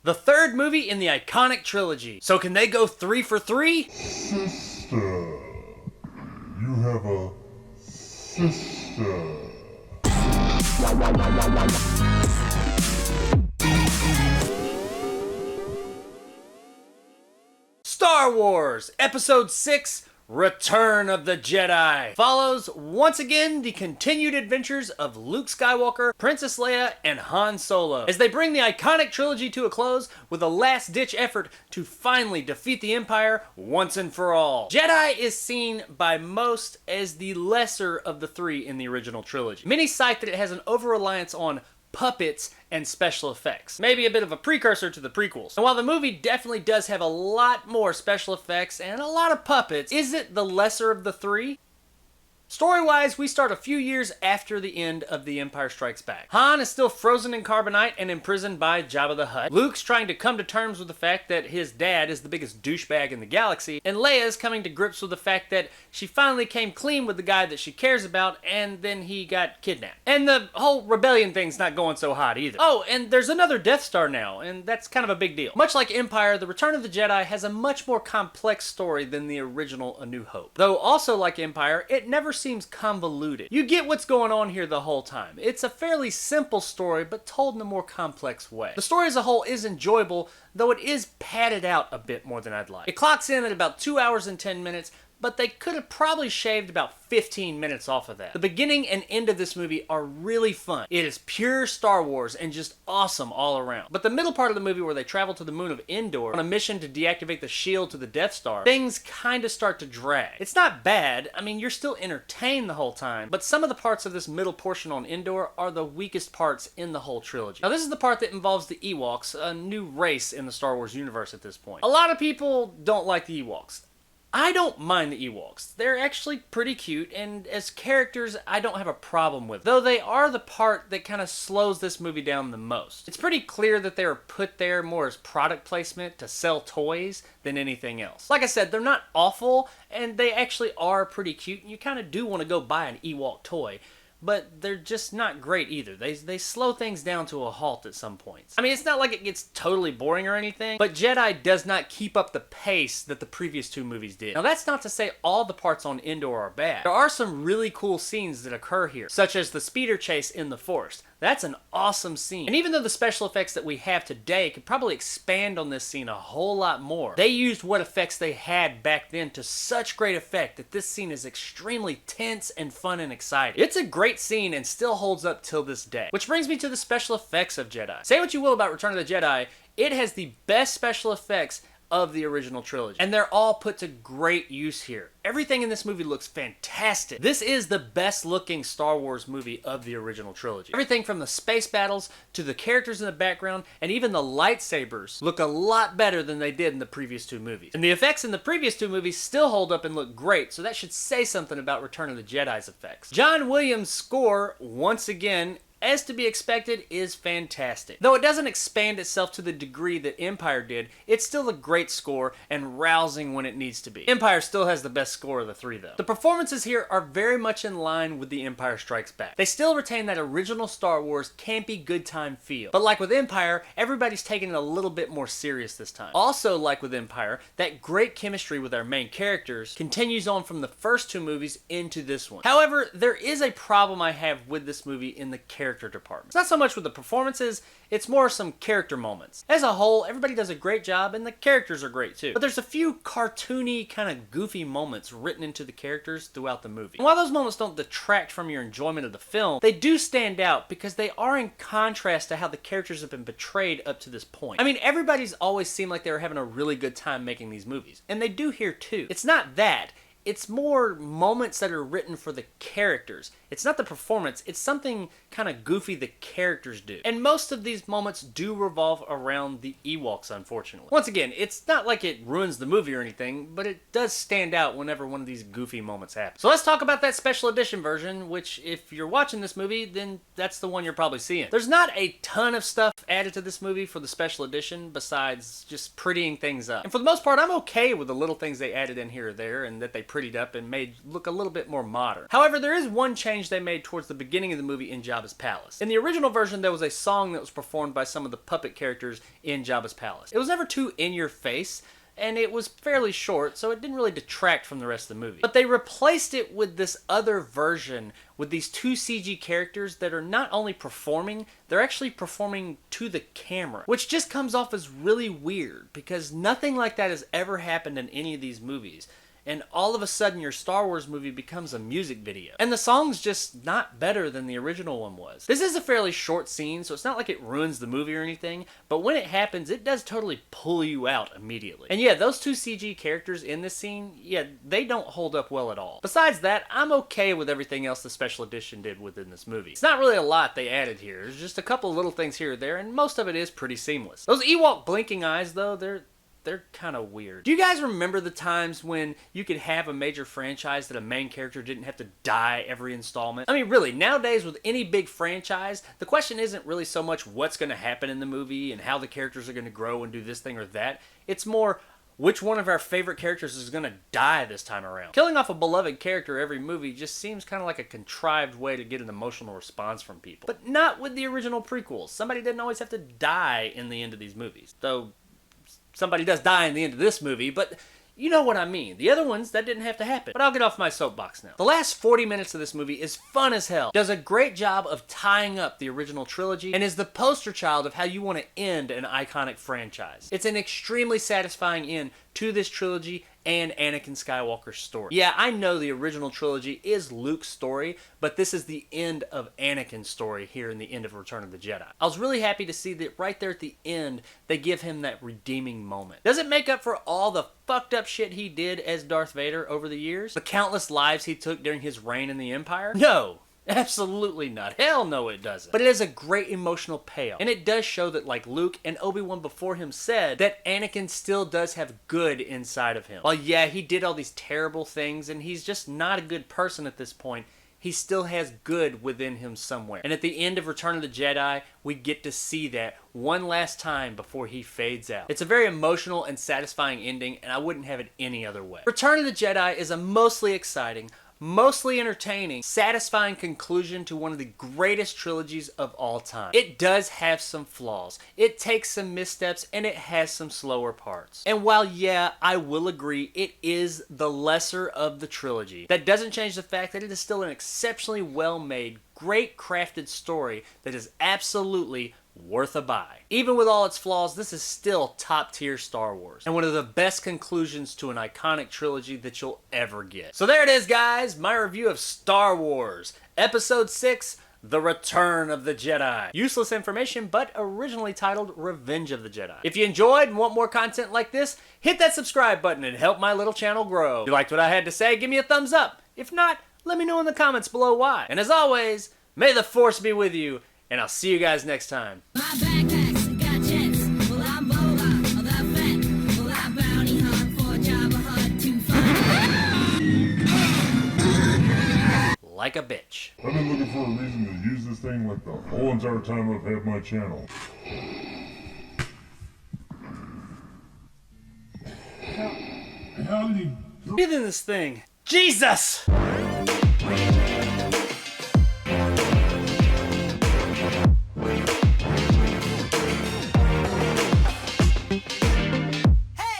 The third movie in the iconic trilogy. So can they go 3 for 3? Sister. You have a sister. Star Wars Episode 6, Return of the Jedi, follows once again the continued adventures of Luke Skywalker, Princess Leia, and Han Solo as they bring the iconic trilogy to a close with a last-ditch effort to finally defeat the Empire once and for all. Jedi is seen by most as the lesser of the three in the original trilogy. Many cite that it has an over-reliance on puppets and special effects. Maybe a bit of a precursor to the prequels. And while the movie definitely does have a lot more special effects and a lot of puppets, is it the lesser of the three? Story-wise, we start a few years after the end of The Empire Strikes Back. Han is still frozen in carbonite and imprisoned by Jabba the Hutt. Luke's trying to come to terms with the fact that his dad is the biggest douchebag in the galaxy, and Leia's coming to grips with the fact that she finally came clean with the guy that she cares about, and then he got kidnapped. And the whole rebellion thing's not going so hot either. Oh, and there's another Death Star now, and that's kind of a big deal. Much like Empire, The Return of the Jedi has a much more complex story than the original A New Hope. Though also like Empire, it never seems convoluted. You get what's going on here the whole time. It's a fairly simple story, but told in a more complex way. The story as a whole is enjoyable, though it is padded out a bit more than I'd like. It clocks in at about 2 hours and 10 minutes, but they could have probably shaved about 15 minutes off of that. The beginning and end of this movie are really fun. It is pure Star Wars and just awesome all around. But the middle part of the movie where they travel to the moon of Endor on a mission to deactivate the shield to the Death Star, things kind of start to drag. It's not bad, I mean you're still entertained the whole time, but some of the parts of this middle portion on Endor are the weakest parts in the whole trilogy. Now this is the part that involves the Ewoks, a new race in the Star Wars universe at this point. A lot of people don't like the Ewoks. I don't mind the Ewoks. They're actually pretty cute, and as characters, I don't have a problem with them. Though they are the part that kind of slows this movie down the most. It's pretty clear that they were put there more as product placement to sell toys than anything else. Like I said, they're not awful, and they actually are pretty cute, and you kind of do want to go buy an Ewok toy. But they're just not great either. They slow things down to a halt at some points. I mean, it's not like it gets totally boring or anything, but Jedi does not keep up the pace that the previous two movies did. Now, that's not to say all the parts on Endor are bad. There are some really cool scenes that occur here, such as the speeder chase in the Forest. That's an awesome scene. And even though the special effects that we have today could probably expand on this scene a whole lot more, they used what effects they had back then to such great effect that this scene is extremely tense and fun and exciting. It's a great scene and still holds up till this day. Which brings me to the special effects of Jedi. Say what you will about Return of the Jedi, it has the best special effects of the original trilogy. And they're all put to great use here. Everything in this movie looks fantastic. This is the best looking Star Wars movie of the original trilogy. Everything from the space battles to the characters in the background and even the lightsabers look a lot better than they did in the previous two movies. And the effects in the previous two movies still hold up and look great, so that should say something about Return of the Jedi's effects. John Williams' score, once again, as to be expected, is fantastic. Though it doesn't expand itself to the degree that Empire did, it's still a great score and rousing when it needs to be. Empire still has the best score of the three though. The performances here are very much in line with The Empire Strikes Back. They still retain that original Star Wars campy good time feel. But like with Empire, everybody's taking it a little bit more serious this time. Also like with Empire, that great chemistry with our main characters continues on from the first two movies into this one. However, there is a problem I have with this movie in the character department. It's not so much with the performances, it's more some character moments. As a whole, everybody does a great job and the characters are great too. But there's a few cartoony, kind of goofy moments written into the characters throughout the movie. And while those moments don't detract from your enjoyment of the film, they do stand out because they are in contrast to how the characters have been portrayed up to this point. I mean, everybody's always seemed like they were having a really good time making these movies. And they do here too. It's not that. It's more moments that are written for the characters. It's not the performance, it's something kind of goofy the characters do. And most of these moments do revolve around the Ewoks, unfortunately. Once again, it's not like it ruins the movie or anything, but it does stand out whenever one of these goofy moments happens. So let's talk about that special edition version, which if you're watching this movie, then that's the one you're probably seeing. There's not a ton of stuff added to this movie for the special edition besides just prettying things up. And for the most part, I'm okay with the little things they added in here or there and that they prettied up and made look a little bit more modern. However, there is one change they made towards the beginning of the movie in Jabba's palace. In the original version, there was a song that was performed by some of the puppet characters in Jabba's palace. It was never too in your face, and it was fairly short, so it didn't really detract from the rest of the movie. But they replaced it with this other version with these two CG characters that are not only performing, they're actually performing to the camera, which just comes off as really weird because nothing like that has ever happened in any of these movies. And all of a sudden your Star Wars movie becomes a music video. And the song's just not better than the original one was. This is a fairly short scene, so it's not like it ruins the movie or anything, but when it happens, it does totally pull you out immediately. And yeah, those two CG characters in this scene, yeah, they don't hold up well at all. Besides that, I'm okay with everything else the special edition did within this movie. It's not really a lot they added here. There's just a couple of little things here or there, and most of it is pretty seamless. Those Ewok blinking eyes, though, they're kind of weird. Do you guys remember the times when you could have a major franchise that a main character didn't have to die every installment? I mean, really, nowadays with any big franchise, the question isn't really so much what's going to happen in the movie and how the characters are going to grow and do this thing or that. It's more, which one of our favorite characters is going to die this time around? Killing off a beloved character every movie just seems kind of like a contrived way to get an emotional response from people. But not with the original prequels. Somebody didn't always have to die in the end of these movies. Though somebody does die in the end of this movie, but you know what I mean. The other ones, that didn't have to happen. But I'll get off my soapbox now. The last 40 minutes of this movie is fun as hell. Does a great job of tying up the original trilogy and is the poster child of how you want to end an iconic franchise. It's an extremely satisfying end to this trilogy and Anakin Skywalker's story. Yeah, I know the original trilogy is Luke's story, but this is the end of Anakin's story here in the end of Return of the Jedi. I was really happy to see that right there at the end, they give him that redeeming moment. Does it make up for all the fucked up shit he did as Darth Vader over the years? The countless lives he took during his reign in the Empire? No! Absolutely not. Hell no it doesn't. But it is a great emotional payoff. And it does show that, like Luke and Obi-Wan before him said, that Anakin still does have good inside of him. While yeah, he did all these terrible things and he's just not a good person at this point, he still has good within him somewhere. And at the end of Return of the Jedi, we get to see that one last time before he fades out. It's a very emotional and satisfying ending, and I wouldn't have it any other way. Return of the Jedi is a mostly exciting, mostly entertaining, satisfying conclusion to one of the greatest trilogies of all time. It does have some flaws. It takes some missteps and it has some slower parts. And while yeah, I will agree, it is the lesser of the trilogy, that doesn't change the fact that it is still an exceptionally well-made, great crafted story that is absolutely worth a buy. Even with all its flaws, this is still top tier Star Wars, and one of the best conclusions to an iconic trilogy that you'll ever get. So there it is, guys, my review of Star Wars, Episode 6, The Return of the Jedi. Useless information, but originally titled Revenge of the Jedi. If you enjoyed and want more content like this, hit that subscribe button and help my little channel grow. If you liked what I had to say, give me a thumbs up. If not, let me know in the comments below why. And as always, may the Force be with you, and I'll see you guys next time. My backpacks got jets. Well, I'm Boba, or the Fett. Well, I bounty hunt for Jabba Hutt to find. Like a bitch. I've been looking for a reason to use this thing like the whole entire time I've had my channel. How did he... Get in this thing. Jesus!